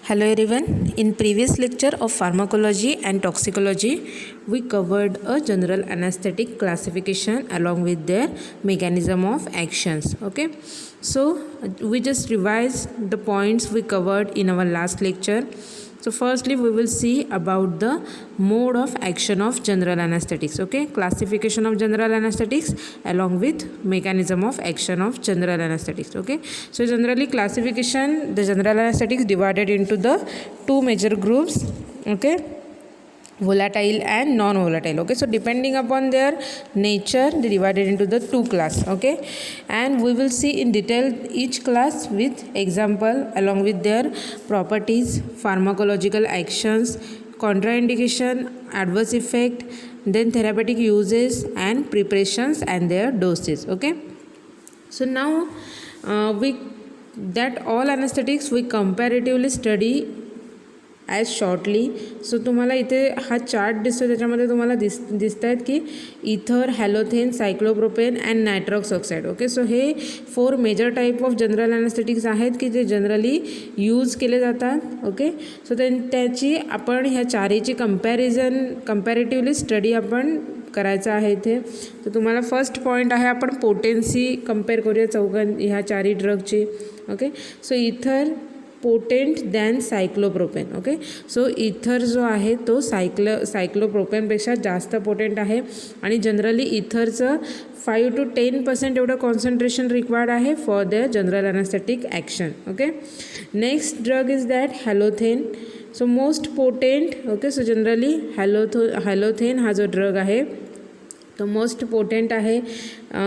Hello everyone. In previous lecture of pharmacology and toxicology, we covered a general anesthetic classification along with their mechanism of actions. Okay, so we just revised the points we covered in our last lecture. So firstly we will see about the mode of action of general anesthetics. Okay, classification of general anesthetics along with mechanism of action of general anesthetics. Okay, so generally classification, the general anesthetics divided into the two major groups. Okay, volatile and non-volatile. Okay, so depending upon their nature they divided into the two class. Okay, and we will see in detail each class with example along with their properties, pharmacological actions, contraindication, adverse effect, then therapeutic uses and preparations and their doses. Okay, so now we that all anesthetics we comparatively study as shortly. So तुम्हाला इथे हा chart दिसतो, त्याच्यामध्ये तुम्हाला दिसत आहेत की ether, halothane, cyclopropane and nitrous oxide. Okay, so हे 4 major type of general anaesthetics आहेत की जे जनरली यूज केले जातात. ओके, सो त्याची आपण ह्या चारीची कंपॅरेटिव्हली स्टडी आपण करायचं आहे इथे. तर तुम्हाला फर्स्ट पॉईंट आहे, आपण पोटेन्सी कंपेअर करूया ह्या चारी ड्रगची. ओके, सो इथर potent than cyclopropane. Okay, so इथर जो आहे तो सायक्लोप्रोपेनपेक्षा जास्त पोटेंट आहे आणि जनरली इथरचं 5 to 10% एवढं कॉन्सन्ट्रेशन रिक्वायर्ड आहे for the general anaesthetic action. Okay, next drug is that halothane. So most potent. Okay, so generally halothane हा जो ड्रग आहे तो मोस्ट पोटेंट आहे.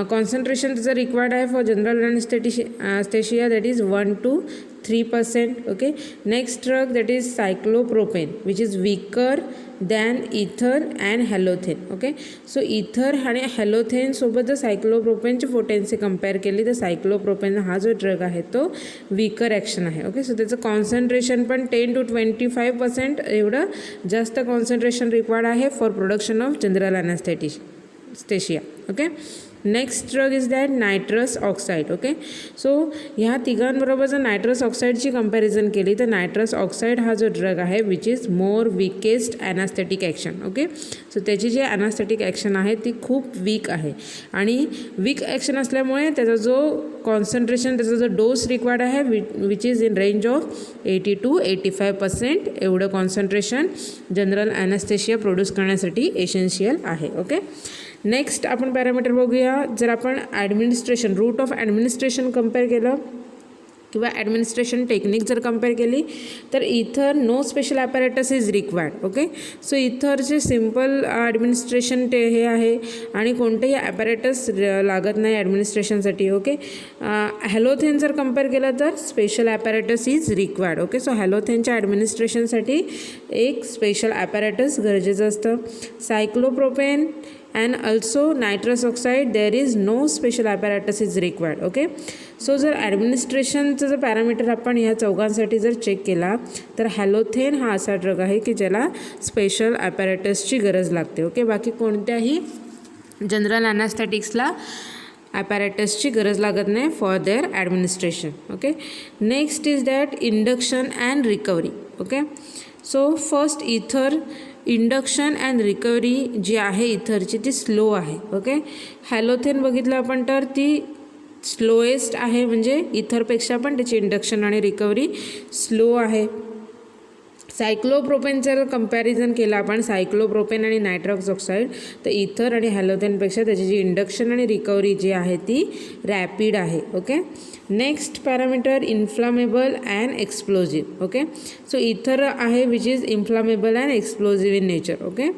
कॉन्सन्ट्रेशन त्याचं रिक्वायर्ड आहे for general anaesthesia that is 1 to 3%. Okay, next drug that is cyclopropane which is weaker than ether and halothane. Okay, so ether आणि हॅलोथेनसोबत जर सायक्लोप्रोपेनची potency compare केली तर सायक्लोप्रोपेन हा जो ड्रग आहे तो वीकर ॲक्शन आहे. ओके, सो त्याचं कॉन्सन्ट्रेशन पण 10 to 25% एवढं जास्त कॉन्सन्ट्रेशन रिक्वायर्ड आहे for production of general anaesthesia. Okay, next drug is that nitrous oxide. Okay, so ह्या तिघांबरोबर जर नायट्रस ऑक्साईडची कंपॅरिझन केली तर नायट्रस ऑक्साईड हा जो ड्रग आहे which is more weakest anaesthetic action. Okay, so त्याची जी ॲनास्थेटिक ॲक्शन आहे ती खूप वीक आहे आणि वीक ॲक्शन असल्यामुळे त्याचा जो कॉन्सन्ट्रेशन, त्याचा जो डोस रिक्वायर्ड आहे which is in range of 80 to 85% एवढं कॉन्सन्ट्रेशन जनरल ॲनेस्थेशिया प्रोड्यूस करण्यासाठी एसेन्शियल आहे. ओके, नेक्स्ट आपण पॅरामीटर बघूया. जर आपण administration, route of administration compare केलं किंवा ॲडमिनिस्ट्रेशन टेक्निक जर कंपेअर केली तर ether no special apparatus is required. Okay, so इथरचे सिम्पल ॲडमिनिस्ट्रेशन हे आहे आणि कोणतेही ॲपॅरेटस लागत नाही ॲडमिनिस्ट्रेशनसाठी. ओके, हॅलोथेन जर कंपेअर केलं तर special apparatus is required. Okay, so हॅलोथेनच्या ॲडमिनिस्ट्रेशनसाठी एक स्पेशल ॲपॅरेटस गरजेचं असतं. Cyclopropane and also nitrous oxide there is no special apparatus is required. Okay, so जर ॲडमिनिस्ट्रेशनचं जर पॅरामीटर आपण ह्या चौघांसाठी जर चेक केला तर हॅलोथेन हा असा ड्रग आहे की ज्याला स्पेशल ॲपॅरेटसची गरज लागते. ओके, बाकी कोणत्याही जनरल ॲनास्थेटिक्सला ॲपॅरेटसची गरज लागत नाही for their administration. Okay, next is that induction and recovery. Okay, so first इथर इंडक्शन अँड रिकव्हरी जी आहे इथरची ती स्लो आहे. ओके, हॅलोथेन बघितलं आपण तर ती स्लोएस्ट आहे, म्हणजे इथरपेक्षा पण त्याची इंडक्शन आणि रिकव्हरी स्लो आहे. सायक्लोप्रोपेनचं जर कंपॅरिझन केलं आपण सायक्लोप्रोपेन आणि नायट्रॉक्स ऑक्साईड तर इथर आणि हॅलोथेनपेक्षा त्याची जी इंडक्शन आणि रिकव्हरी जी आहे ती रॅपिड आहे. Okay, next parameter inflammable and explosive. Okay, so ether आहे which is inflammable and explosive in nature. Okay,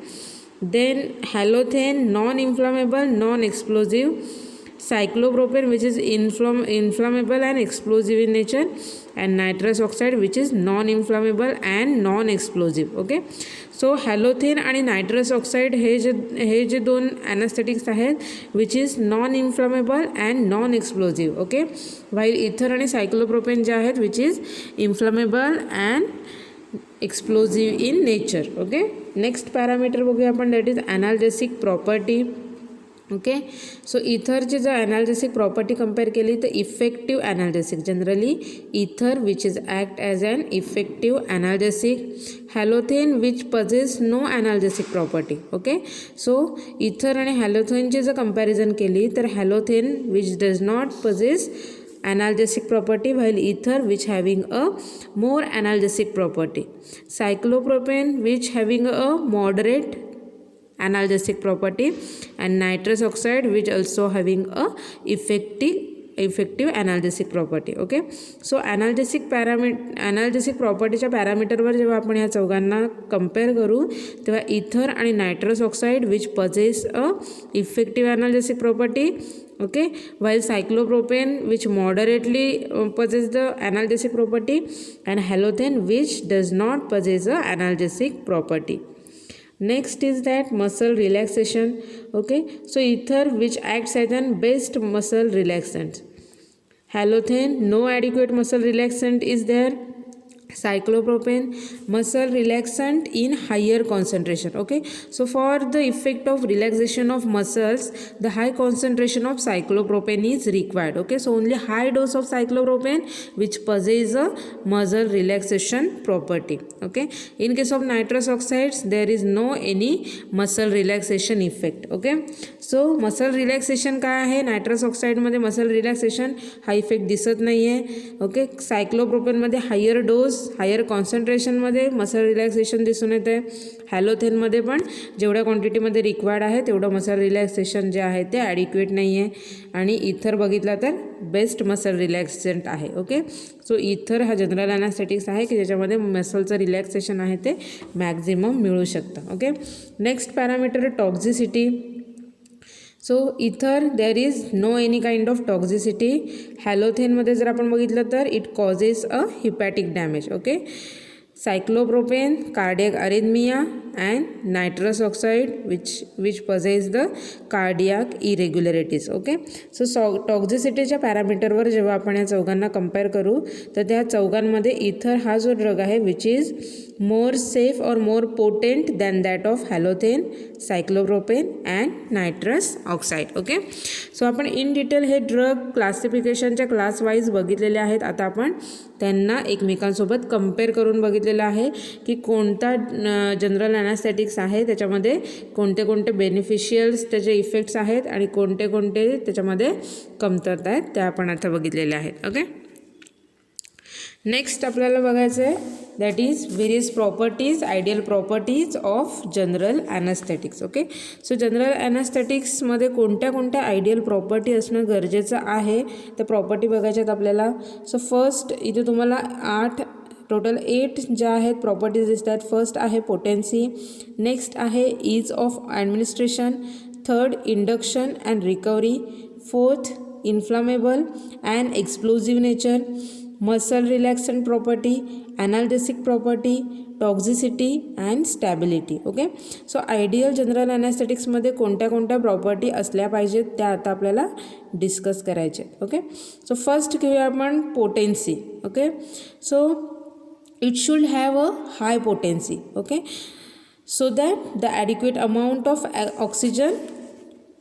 then halothane non inflammable, non explosive. Cyclopropane which is inflammable and explosive in nature, and nitrous oxide which is non-inflammable and non-explosive. Okay, so halothane आणि nitrous oxide हे जे दोन ॲनेस्थेटिक्स आहेत which is non-inflammable and non-explosive. Okay, while ether आणि cyclopropane जे आहेत which is inflammable and explosive in nature. Okay, next parameter बघूया आपण, that is analgesic property. Okay. So इथरची जर ॲनाल्जेसिक प्रॉपर्टी कंपेअर केली तर effective analgesic, generally ether which is act as an effective analgesic, halothane which possess no analgesic property. Okay. So ether आणि हॅलोथेनची जर comparison केली तर halothane which does not possess analgesic property while ether which having a more analgesic property, cyclopropane which having a moderate analgesic property, and nitrous oxide which also having a effective analgesic property. Okay. So ॲनाल्जेसिक प्रॉपर्टीच्या पॅरामीटरवर जेव्हा आपण ह्या चौघांना compare करू तेव्हा इथर आणि nitrous oxide which possess a effective ॲनाल्जेसिक property. Okay, while cyclopropane which moderately possess the analgesic property, and halothane which does not possess a analgesic property. Next is that muscle relaxation. Okay, so ether which acts as an best muscle relaxant, halothane no adequate muscle relaxant is there, cyclopropane muscle relaxant in higher concentration. Okay, so for the effect of relaxation of muscles the high concentration of cyclopropane is required. Okay, so only high dose of cyclopropane which possesses a muscle relaxation property. Okay, in case of nitrous oxides there is no any muscle relaxation effect. Okay, so muscle relaxation काय आहे, nitrous ऑक्साईडमध्ये muscle relaxation हा effect दिसत नाही आहे. Okay, सायक्लोप्रोपेनमध्ये higher dose higher कॉन्सन्ट्रेशनमध्ये muscle relaxation दिसून येते आहे. हॅलोथेनमध्ये पण जेवढ्या क्वांटिटीमध्ये रिक्वायर्ड आहे तेवढं मसल रिलॅक्सेशन जे आहे ते ॲडिक्वेट नाही आहे. आणि इथर बघितला तर बेस्ट मसल रिलॅक्सेंट आहे. ओके, सो इथर हा जनरल ॲनास्थेटिक्स आहे की ज्याच्यामध्ये मसलचं रिलॅक्सेशन आहे ते मॅक्झिमम मिळू शकतं. Okay, next parameter toxicity. So ether there is no any kind of toxicity. हॅलोथेनमध्ये जर आपण बघितलं तर it causes a hepatic damage. Okay, cyclopropane cardiac arrhythmia, and nitrous oxide which possess the cardiac irregularities. Okay, so टॉक्झिसिटीच्या पॅरामीटरवर जेव्हा आपण या चौघांना कंपेअर करू तर त्या चौघांमध्ये इथर हा जो ड्रग आहे which is more safe or more potent than that of halothane, cyclopropane and nitrous oxide. Okay, so आपण इन डिटेल हे ड्रग क्लासिफिकेशनच्या क्लास वाईज बघितलेले आहेत. आता आपण त्यांना एकमेकांसोबत कंपेअर करून बघितलेलं आहे की कोणता जनरल ॲनास्थेटिक्स आहे, त्याच्यामध्ये कोणते कोणते बेनिफिशियल्स त्याचे इफेक्ट्स आहेत आणि कोणते कोणते त्याच्यामध्ये कमतरता आहेत त्या आपण आता बघितलेले आहेत. ओके, नेक्स्ट आपल्याला बघायचं आहे that is various properties, ideal properties of general anaesthetics. Okay, so general ॲनास्थेटिक्समध्ये कोणत्या कोणत्या आयडियल प्रॉपर्टी असणं गरजेचं आहे त्या प्रॉपर्टी बघायच्यात आपल्याला. सो फर्स्ट इथे तुम्हाला 8 ज्या आहेत प्रॉपर्टीज दिसतात. फर्स्ट आहे पोटेन्सी, नेक्स्ट आहे ease of administration, third induction and recovery, fourth inflammable and explosive nature, muscle relaxant property, analgesic property, toxicity and stability. Okay, so ideal general ॲनास्थेटिक्समध्ये कोणत्या कोणत्या प्रॉपर्टी असल्या पाहिजेत त्या आता आपल्याला डिस्कस करायचे. ओके, सो फर्स्ट घेऊया आपण potency. Okay, so it should have a high potency. Okay, so that the adequate amount of oxygen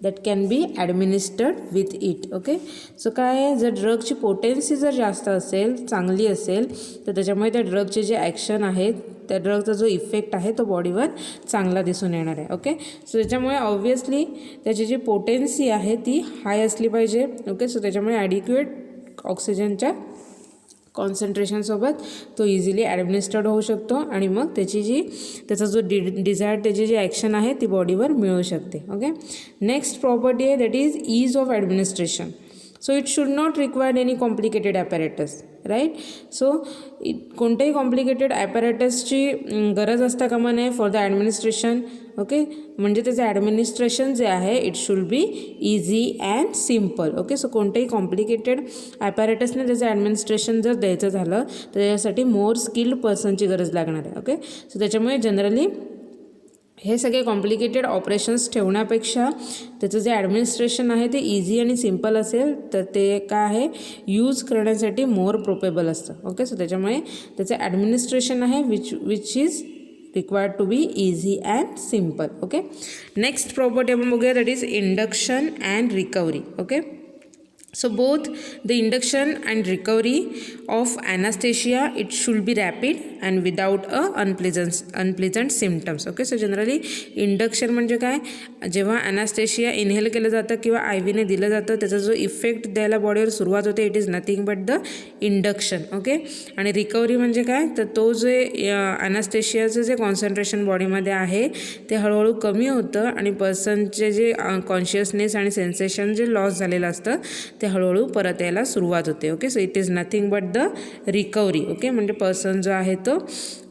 that can be administered with it. Okay, so काय आहे, जर ड्रगची पोटेन्सी जर जास्त असेल, चांगली असेल तर त्याच्यामुळे त्या ड्रगचे जे ॲक्शन आहेत त्या ड्रगचा जो इफेक्ट आहे तो बॉडीवर चांगला दिसून येणार आहे. ओके, सो त्याच्यामुळे ऑब्व्हियसली त्याची जी पोटेन्सी आहे ती हाय असली पाहिजे. ओके, सो त्याच्यामुळे ॲडिक्वेट ऑक्सिजनच्या कॉन्सन्ट्रेशनसोबत तो इझिली ॲडमिनिस्टर्ड होऊ शकतो आणि मग त्याचा जो डिझायर्ड त्याची जी ॲक्शन आहे ती बॉडीवर मिळू शकते. ओके, नेक्स्ट प्रॉपर्टी आहे that is ease of administration. So it should not required any complicated apparatus. Right, so कोणत्याही कॉम्प्लिकेटेड ॲपॅरेटसची गरज असता कामा नये फॉर द ॲडमिनिस्ट्रेशन. ओके, म्हणजे त्याचं ॲडमिनिस्ट्रेशन जे आहे it should B easy and simple. Okay, so कोणत्याही कॉम्प्लिकेटेड ॲपॅरेटसने त्याचं ॲडमिनिस्ट्रेशन जर द्यायचं झालं तर त्याच्यासाठी मोर स्किल्ड पर्सनची गरज लागणार आहे. ओके, सो त्याच्यामुळे जनरली हे सगळे कॉम्प्लिकेटेड ऑपरेशन्स ठेवण्यापेक्षा त्याचं जे ॲडमिनिस्ट्रेशन आहे ते इझी आणि सिम्पल असेल तर ते काय आहे यूज करण्यासाठी मोर प्रोपेबल असतं. ओके, सो त्याच्यामुळे त्याचं ॲडमिनिस्ट्रेशन आहे which is required to be easy and simple. Okay, next property आपण बघूया, that is induction and recovery. Okay, so both the induction and recovery of anesthesia, it should be rapid and without a unpleasant symptoms. Okay, so generally induction म्हणजे काय, जेव्हा अॅनास्थेशिया inhale केलं जातं किंवा I व्हीने दिलं जातं, त्याचा जो इफेक्ट द्यायला बॉडीवर सुरुवात होते, it is nothing but the induction. Okay, आणि रिकव्हरी म्हणजे काय, तर तो जे अॅनास्थेशियाचं जे कॉन्सन्ट्रेशन बॉडीमध्ये आहे ते हळूहळू कमी होतं आणि पर्सनचे जे कॉन्शियसनेस आणि सेन्सेशन जे लॉस झालेलं असतं ते हळूहळू परत यायला सुरुवात होते. Okay, so it is nothing but the recovery. Okay, म्हणजे पर्सन जो आहे तो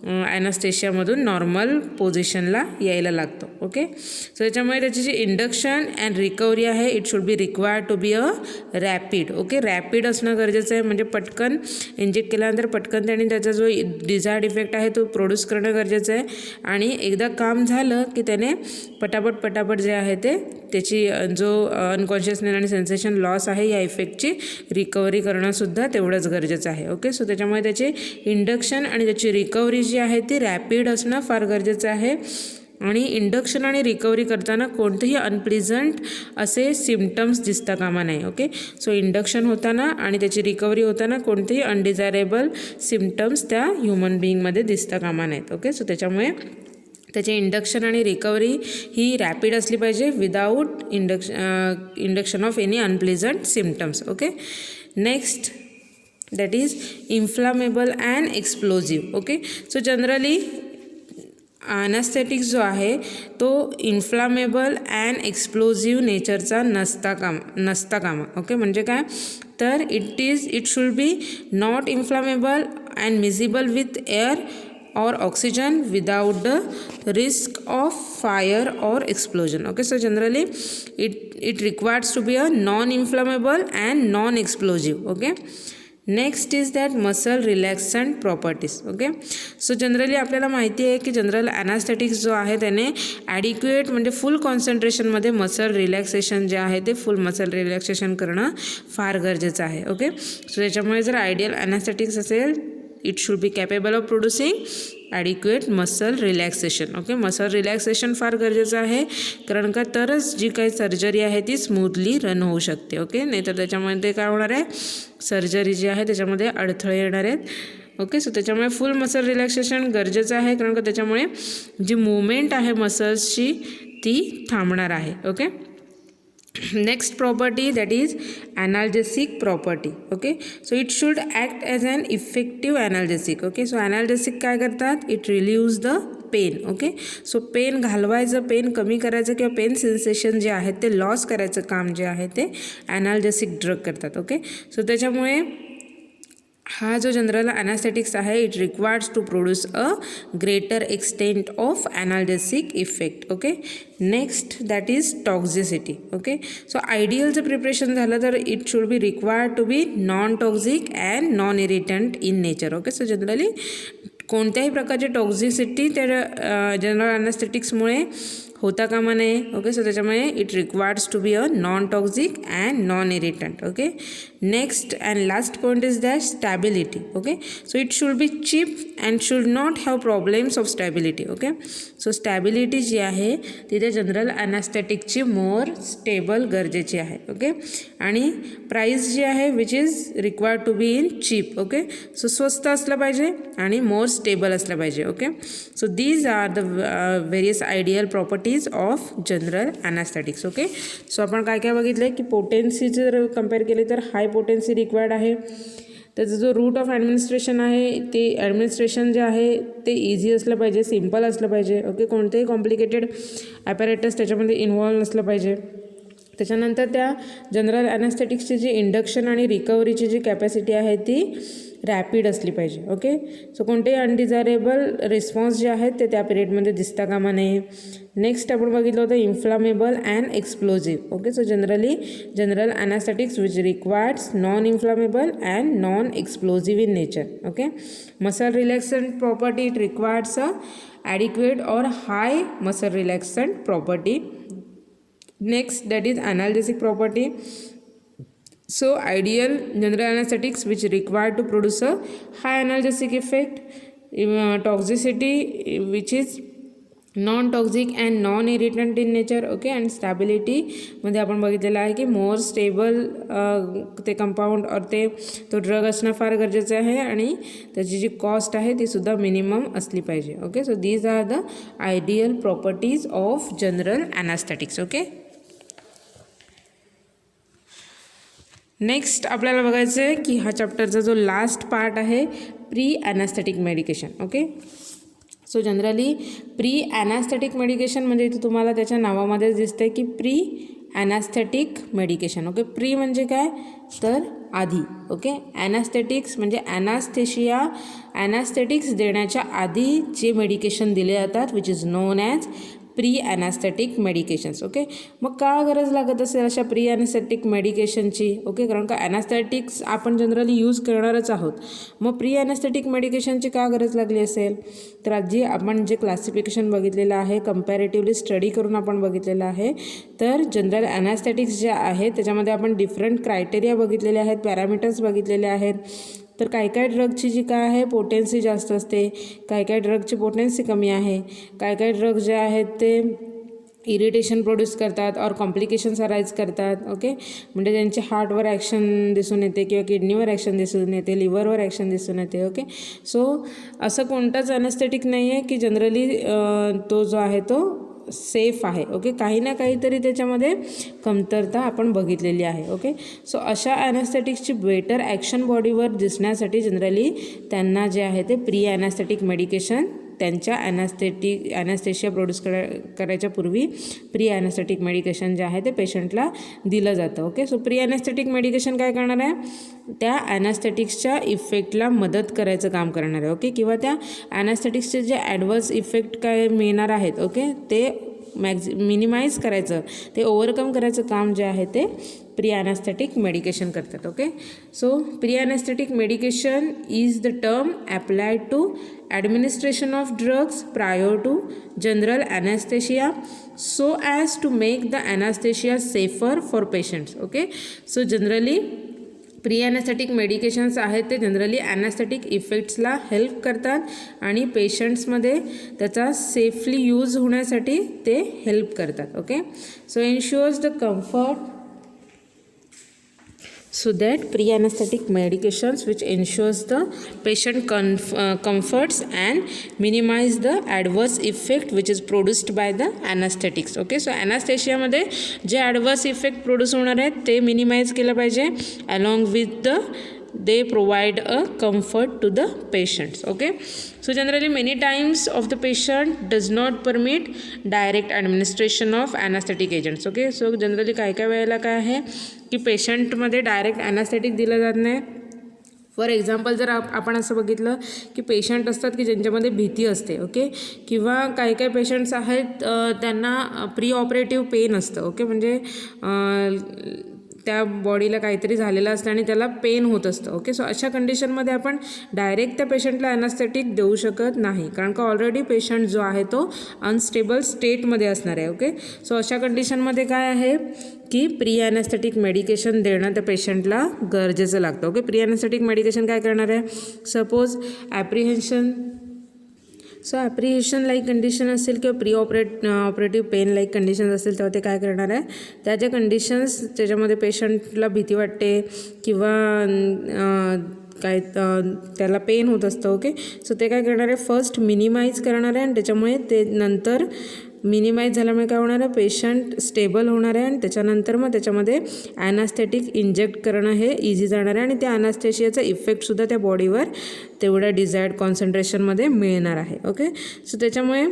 ॲनास्थेशियामधून नॉर्मल पोझिशनला यायला लागतो. ओके, सो त्याच्यामुळे त्याची जी इंडक्शन अँड रिकव्हरी आहे, it should be required to be a rapid. Okay, rapid असणं गरजेचं आहे, म्हणजे पटकन इंजेक्ट केल्यानंतर पटकन त्याने त्याचा जो डिझायर्ड इफेक्ट आहे तो प्रोड्यूस करणं गरजेचं आहे. आणि एकदा काम झालं की त्याने पटापट जे आहे ते त्याची जो अनकॉन्शियसनेस आणि सेन्सेशन लॉस आहे या इफेक्टची रिकव्हरी करणंसुद्धा तेवढंच गरजेचं आहे. ओके, सो त्याच्यामुळे त्याची इंडक्शन आणि त्याची रिकव्हरी जी आहे ती रॅपिड असणं फार गरजेचं आहे. आणि इंडक्शन आणि रिकव्हरी करताना कोणतेही अनप्लिझंट असे सिम्पटम्स दिसता कामा नाही. ओके, सो इंडक्शन होताना आणि त्याची रिकव्हरी होताना कोणतेही अनडिझायरेबल सिम्पटम्स त्या ह्युमन बिईंगमध्ये दिसता कामा नाहीत. ओके, सो त्याच्यामुळे त्याचे इंडक्शन आणि रिकव्हरी ही रॅपिड असली पाहिजे without induction of any unpleasant symptoms. Okay, next that is inflammable and explosive. Okay, so generally anaesthetic जो आहे तो इन्फ्लामेबल अँड एक्सप्लोजिव्ह नेचरचा नसता कामा. ओके, म्हणजे काय, तर it should be not inflammable and miscible with air or oxygen without the risk of fire or explosion. Okay, so generally it requires to be a non-inflammable and non-explosive. Okay, next is that muscle relaxant properties. Okay, so जनरली आपल्याला माहिती आहे की general ॲनास्थेटिक्स जो आहे त्याने ॲडिक्युएट म्हणजे फुल कॉन्सन्ट्रेशनमध्ये muscle relaxation जे आहे ते फुल मसल रिलॅक्सेशन करणं फार गरजेचं आहे. ओके, सो त्याच्यामुळे जर आयडियल ॲनास्थेटिक्स असेल, it should B capable of producing ॲडिक्युएट muscle relaxation. Okay, muscle relaxation फार गरजेचं आहे, कारण का तरच जी काही सर्जरी आहे ती स्मूथली रन होऊ शकते. ओके, नाही तर त्याच्यामध्ये काय होणार आहे, सर्जरी जी आहे त्याच्यामध्ये अडथळे येणार आहेत. ओके, सो त्याच्यामुळे फुल मसल रिलॅक्सेशन गरजेचं आहे, कारण का त्याच्यामुळे जी मुवमेंट आहे मसल्सची ती थांबणार आहे. Okay, next property that is analgesic property. Okay, so it should act as an effective analgesic. Okay, so analgesic काय करतात, it relieves the pain. Okay, so pain घालवायचं, पेन कमी करायचं किंवा पेन सेन्सेशन जे आहे ते लॉस करायचं काम जे आहे ते ॲनाल्जेसिक ड्रग करतात. ओके, सो त्याच्यामुळे हा जो जनरल ॲनास्थेटिक्स आहे it requires to produce a greater extent of analgesic effect. Okay, next that is toxicity. Okay, so आयडियलचं प्रिपरेशन झालं तर it should be required to be non toxic and non irritant in nature. Okay, so generally कोणत्याही प्रकारची toxicity त्या general ॲनास्थेटिक्समुळे होता कामा नये. ओके, सो त्याच्यामुळे it requires to be a non toxic and non irritant. Okay, next and last point is that stability. Okay, so it should be cheap and should not have problems of stability. Okay, so stability जी आहे ती त्या general ॲनास्थेटिकची more stable गरजेची आहे. Okay, आणि price जी आहे which is required to be in cheap. Okay, so स्वस्त असलं पाहिजे आणि मोर स्टेबल असलं पाहिजे. Okay, so these are the various ideal properties of general anaesthetics. Okay, so आपण काय काय बघितलं की पोटेन्सी जर कम्पेअर केली तर हाय पोटेन्सी रिक्वायर्ड आहे. त्याचं जो रूट ऑफ ॲडमिनिस्ट्रेशन आहे ते ॲडमिनिस्ट्रेशन जे आहे ते इझी असलं पाहिजे, सिम्पल असलं पाहिजे. ओके, कोणतेही कॉम्प्लिकेटेड ॲपॅरेटस त्याच्यामध्ये इन्व्हॉल्व नसलं पाहिजे. त्याच्यानंतर त्या जनरल ॲनास्थेटिक्सची जी इंडक्शन आणि रिकव्हरीची जी कॅपॅसिटी आहे ती रॅपिड असली पाहिजे. ओके, सो कोणतेही अनडिझायरेबल रिस्पॉन्स जे आहेत ते त्या पिरियडमध्ये दिसता कामा नये. नेक्स्ट आपण बघितलं होतं inflammable and explosive. Okay, so general anaesthetics which requires non inflammable and non explosive in nature. Okay, muscle relaxant property it requires a adequate और high muscle relaxant property. Next, that is analgesic property. So ideal general anesthetics which required to produce a high analgesic effect. Toxicity which is non toxic and non irritant in nature. Okay. And स्टॅबिलिटीमध्ये आपण बघितलेलं आहे की more stable ते compound और तो drug असणं फार गरजेचं आहे आणि त्याची जी कॉस्ट आहे ती सुद्धा मिनिमम असली पाहिजे. Okay. So these are the ideal properties of general anaesthetics. Okay. Next आपल्याला बघायचं आहे की हा चॅप्टरचा जो लास्ट पार्ट आहे pre anaesthetic medication. Okay. So generally pre anaesthetic medication म्हणजे इथे तुम्हाला त्याच्या नावामध्येच दिसते की pre anaesthetic medication. Okay. Pre म्हणजे काय तर आधी. ओके. ॲनास्थेटिक्स म्हणजे ॲनास्थेटिक्स देण्याच्या आधी जे मेडिकेशन दिले जातात which is known as pre anaesthetic medications. Okay. मग का गरज लागत असेल अशा प्री ॲनास्थेटिक मेडिकेशनची. ओके. कारण का ॲनास्थेटिक्स आपण जनरली यूज करणारच आहोत. मग प्री ॲनास्थेटिक मेडिकेशनची का गरज लागली असेल तर आधी आपण जे क्लासिफिकेशन बघितलेलं आहे कंपॅरेटिव्हली स्टडी करून आपण बघितलेलं आहे. तर जनरल ॲनास्थेटिक्स जे आहे त्याच्यामध्ये आपण डिफरंट क्रायटेरिया बघितलेले आहेत, पॅरामीटर्स बघितलेले आहेत. तर काही काही ड्रगची जी काय आहे पोटेन्सी जास्त असते, काही काही ड्रगची पोटेन्सी कमी आहे, काही काही ड्रग जे आहेत ते इरिटेशन प्रोड्यूस करतात और कॉम्प्लिकेशन्स अराईज करतात. ओके. म्हणजे त्यांचे हार्टवर ॲक्शन दिसून येते किंवा किडनीवर ॲक्शन दिसून येते, लिव्हरवर ॲक्शन दिसून येते. ओके. सो असं कोणताच ॲनास्थेटिक नाही आहे की जनरली तो जो आहे तो सेफ आहे. ओके. काही ना काहीतरी त्याच्यामध्ये कमतरता आपण बघितलेली आहे. ओके. सो अशा ॲनास्थेटिक्सची बेटर ॲक्शन बॉडीवर दिसण्यासाठी जनरली त्यांना जे आहे ते प्री ॲनास्थेटिक मेडिकेशन त्यांच्या ॲनास्थेशिया प्रोड्यूस करायच्या पूर्वी प्री ॲनास्थेटिक मेडिकेशन जे आहे ते पेशंटला दिलं जातं. Okay. So pre anaesthetic medication काय करणार आहे त्या ॲनास्थेटिक्सच्या इफेक्टला मदत करायचं काम करणार आहे. ओके. किंवा त्या ॲनास्थेटिक्सचे जे ॲडवर्स इफेक्ट काय मिळणार आहेत ओके ते मिनिमाइज करायचं, ते ओव्हरकम करायचं काम जे आहे ते प्री ॲनास्थेटिक मेडिकेशन करतात. Okay. So pre anaesthetic medication is the term applied to administration of drugs prior to general anesthesia so as to make the anesthesia safer for patients. Okay. So generally pre anaesthetic medications आहेत ते generally ॲनास्थेटिक इफेक्ट्सला help करतात आणि पेशंट्समध्ये त्याचा safely use होण्यासाठी ते help करतात. Okay. So ensures the comfort so that pre-anesthetic medications which ensures the patient comforts and minimize the adverse effect which is produced by the anesthetics. Okay. so anesthesia मध्ये जे adverse effect produce होणार आहेत ते minimize केलं पाहिजे along with the they provide a comfort to the patients. Okay. so generally many times of the patient does not permit direct administration of anesthetic agents. Okay. so generally काय काय वेळेला काय आहे की पेशंटमध्ये डायरेक्ट ॲनास्थेटिक दिलं जात नाही. फॉर एक्झाम्पल जर आपण असं बघितलं की पेशंट असतात की ज्यांच्यामध्ये भीती असते. ओके. किंवा काही काही पेशंट्स आहेत त्यांना प्री ऑपरेटिव्ह पेन असतं. ओके. म्हणजे त्या बॉडीला काहीतरी झालेलं असतं आणि त्याला पेन होत असतं. ओके. सो अशा कंडिशनमध्ये आपण डायरेक्ट त्या पेशंटला ॲनास्थेटिक देऊ शकत नाही कारण का ऑलरेडी पेशंट जो आहे तो अनस्टेबल स्टेटमध्ये असणार आहे. ओके. सो अशा कंडिशनमध्ये काय आहे की प्री ॲनास्थेटिक मेडिकेशन देणं त्या पेशंटला गरजेचं लागतं. ओके. प्री ॲनास्थेटिक मेडिकेशन काय करणार आहे suppose apprehension so apprehension like condition असेल किंवा pre operative pain like conditions असेल तेव्हा ते काय करणार आहे त्या ज्या कंडिशन्स त्याच्यामध्ये पेशंटला भीती वाटते किंवा काय त्याला पेन होत असतं. ओके. सो ते काय करणार आहे फर्स्ट मिनिमाइज करणार आहे आणि त्याच्यामुळे ते नंतर मिनिमाइज झाल्यामुळे काय होणार आहे पेशंट स्टेबल होणार आहे आणि त्याच्यानंतर मग त्याच्यामध्ये ॲनास्थेटिक इंजेक्ट करणं हे इझी जाणार आहे आणि त्या ॲनास्थेशियाचा इफेक्टसुद्धा त्या बॉडीवर तेवढ्या डिझायर्ड कॉन्सन्ट्रेशनमध्ये मिळणार आहे. ओके. सो त्याच्यामुळे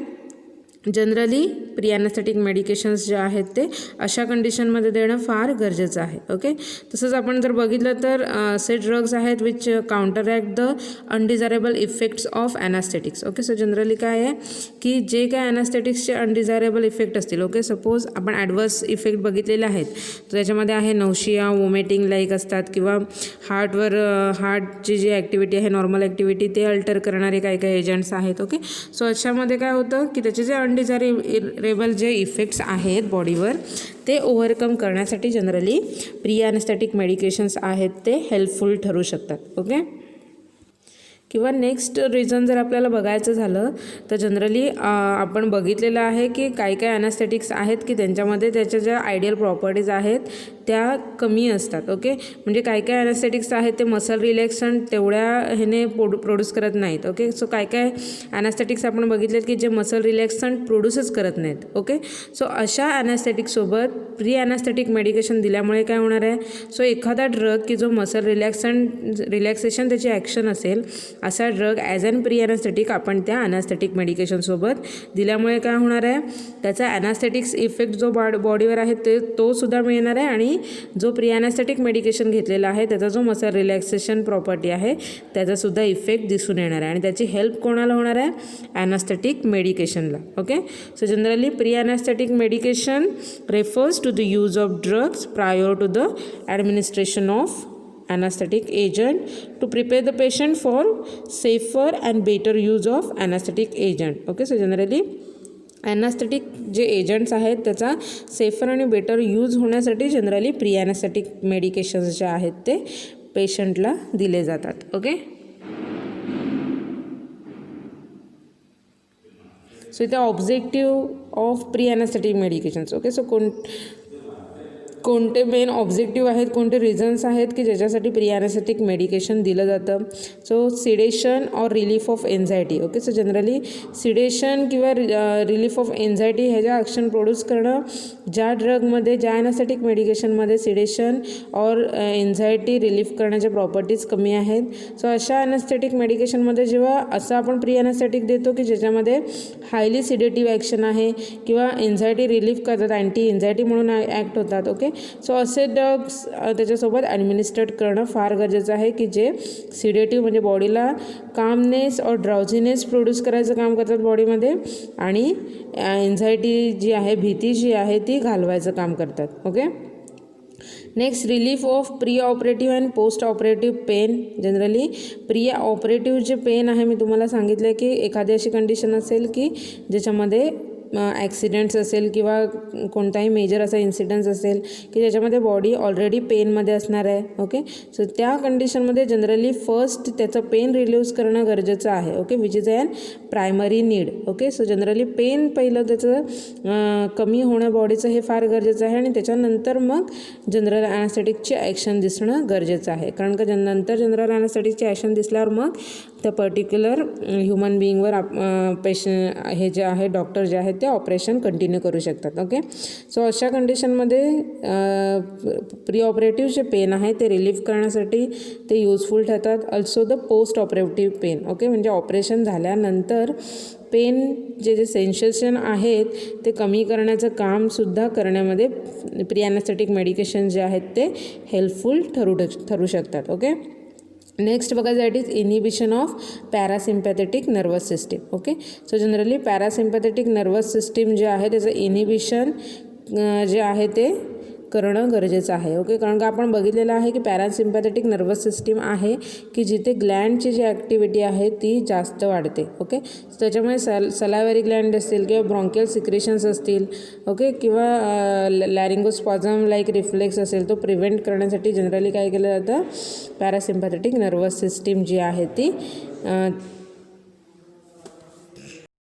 जनरली प्री ॲनास्थेटिक मेडिकेशन्स जे आहेत ते अशा कंडिशनमध्ये देणं फार गरजेचं आहे. ओके. तसंच आपण जर बघितलं तर असे ड्रग्स आहेत which counteract the undesirable effects of anaesthetics. Okay. So generally काय आहे की जे काय ॲनास्थेटिक्सचे अनडिझायरेबल इफेक्ट असतील. ओके. सपोज आपण ॲडवर्स इफेक्ट बघितलेले आहेत तर त्याच्यामध्ये आहे नौशिया वोमिटिंग लाईक असतात किंवा हार्टची जी ॲक्टिव्हिटी आहे नॉर्मल ॲक्टिव्हिटी ते अल्टर करणारे काही काही एजंट्स आहेत. ओके. सो अशामध्ये काय होतं की त्याचे जे अनडिझायरेबल जे इफेक्ट्स आहेत बॉडीवर ते ओव्हरकम करण्यासाठी जनरली प्री ॲनास्थेटिक मेडिकेशन्स आहेत ते हेल्पफुल ठरू शकतात. ओके. किंवा नेक्स्ट रिझन जर आपल्याला बघायचं झालं तर जनरली आपण बघितलेलं आहे की काही काही ॲनास्थेटिक्स आहेत की त्यांच्यामध्ये त्याच्या ज्या आयडियल प्रॉपर्टीज आहेत त्या कमी असतात. ओके, म्हणजे काही काही ॲनास्थेटिक्स आहेत ते मसल रिलॅक्सन तेवढ्या ह्याने प्रोड्यूस करत नाहीत. ओके, सो काही काही ॲनास्थेटिक्स आपण बघितलेत की जे मसल रिलॅक्सन प्रोड्यूसच करत नाहीत. ओके, सो अशा ॲनास्थेटिकसोबत प्री ॲनास्थेटिक मेडिकेशन दिल्यामुळे काय होणार आहे, सो एखादा ड्रग की जो मसल रिलॅक्सेशन त्याची ॲक्शन असेल असा ड्रग ॲज अन प्री ॲनास्थेटिक आपण त्या ॲनास्थेटिक मेडिकेशनसोबत दिल्यामुळे काय होणार आहे, त्याचा ॲनास्थेटिक्स इफेक्ट जो बॉडीवर आहे तो सुद्धा मिळणार आहे आणि जो प्री ॲनास्थेटिक मेडिकेशन घेतलेला आहे त्याचा जो मसल रिलॅक्सेशन प्रॉपर्टी आहे त्याचासुद्धा इफेक्ट दिसून येणार आहे आणि त्याची हेल्प कोणाला होणार आहे, ॲनास्थेटिक मेडिकेशनला. Okay, so generally pre anaesthetic medication refers to the use of drugs prior to the administration of anesthetic agent to prepare the patient for safer and better use of anesthetic agent. Okay, so generally anaesthetic जे agents आहेत त्याचा safer आणि better use होण्यासाठी generally pre anaesthetic medications जे आहेत ते पेशंटला दिले जातात. ओके, सो इथे objective of pre anaesthetic medications. Okay, so कोणते मेन ऑब्जेक्टिव्ह आहेत, कोणते रिझन्स आहेत की ज्याच्यासाठी प्री ॲनास्थेटिक मेडिकेशन दिलं जातं. So sedation or relief of anxiety. Okay, so generally sedation किंवा रिलीफ ऑफ एन्झायटी ह्याच्या ॲक्शन प्रोड्यूस करणं ज्या ड्रगमध्ये ज्या ॲनास्थेटिक मेडिकेशनमध्ये सिडेशन ऑर एन्झायटी रिलीफ करण्याच्या प्रॉपर्टीज कमी आहेत. सो अशा ॲनास्थेटिक मेडिकेशनमध्ये जेव्हा असं आपण प्री ॲनास्थेटिक देतो की ज्याच्यामध्ये हायली सिडेटिव्ह ॲक्शन आहे किंवा एन्झायटी रिलीफ करतात, अँटी एन्झायटी म्हणून ॲक्ट होतात. ओके, सो असे ड्रग्स त्याच्यासोबत ॲडमिनिस्ट्रेट करणं फार गरजेचं आहे की जे सिडेटिव्ह म्हणजे बॉडीला कामनेस और ड्राउझीनेस प्रोड्यूस करायचं काम करतात बॉडीमध्ये आणि एन्झायटी जी आहे, भीती जी आहे ती घालवायचं काम करतात. Okay, next relief of pre operative and post operative pain. Generally pre operative जे पेन आहे मी तुम्हाला सांगितलं की एखादी अशी कंडिशन असेल की ज्याच्यामध्ये ॲक्सिडेंट्स असेल किंवा कोणताही मेजर असा इन्सिडन्स असेल की ज्याच्यामध्ये बॉडी ऑलरेडी पेनमध्ये असणार आहे. ओके, सो त्या कंडिशनमध्ये जनरली फर्स्ट त्याचं पेन रिलीव्ह करणं गरजेचं आहे. Okay, which is an primary need. Okay, so generally pain पहिलं त्याचं कमी होणं बॉडीचं हे फार गरजेचं आहे आणि त्याच्यानंतर मग जनरल ॲनास्थेटिकची ॲक्शन दिसणं गरजेचं आहे. कारण का नंतर जनरल ॲनास्थेटिकची ॲक्शन दिसल्यावर मग त्या पर्टिक्युलर ह्युमन बिईंगवर हे जे आहे डॉक्टर जे आहेत ते ऑपरेशन कंटिन्यू करू शकतात. ओके, सो अशा कंडिशनमध्ये प्री ऑपरेटिव्ह जे पेन आहे ते रिलीफ करण्यासाठी ते युजफुल ठरतात. Also the post operative pain. Okay, म्हणजे ऑपरेशन झाल्यानंतर पेन जे सेन्सेशन आहेत ते कमी करण्याचं कामसुद्धा करण्यामध्ये प्री ॲनास्थेटिक मेडिकेशन जे आहेत ते हेल्पफुल ठरू शकतात. ओके, नेक्स्ट बघायचं that is inhibition of parasympathetic nervous system. Okay, so generally parasympathetic nervous system जे आहे त्याचं इनिबिशन जे आहे ते करणं गरजेचं आहे. ओके, कारण का आपण बघितलेलं आहे की पॅरासिम्पॅथेटिक नर्वस सिस्टीम आहे की जिथे ग्लँडची जी ॲक्टिव्हिटी आहे ती जास्त वाढते. ओके, त्याच्यामुळे सलायवरी ग्लँड असतील किंवा ब्रॉन्कियल सिक्रेशन्स असतील. ओके, किंवा लॅरिंगोस्पॉझम लाईक रिफ्लेक्स असेल तो प्रिव्हेंट करण्यासाठी जनरली काय केलं जातं, पॅरासिम्पॅथेटिक नर्वस सिस्टीम जी आहे ती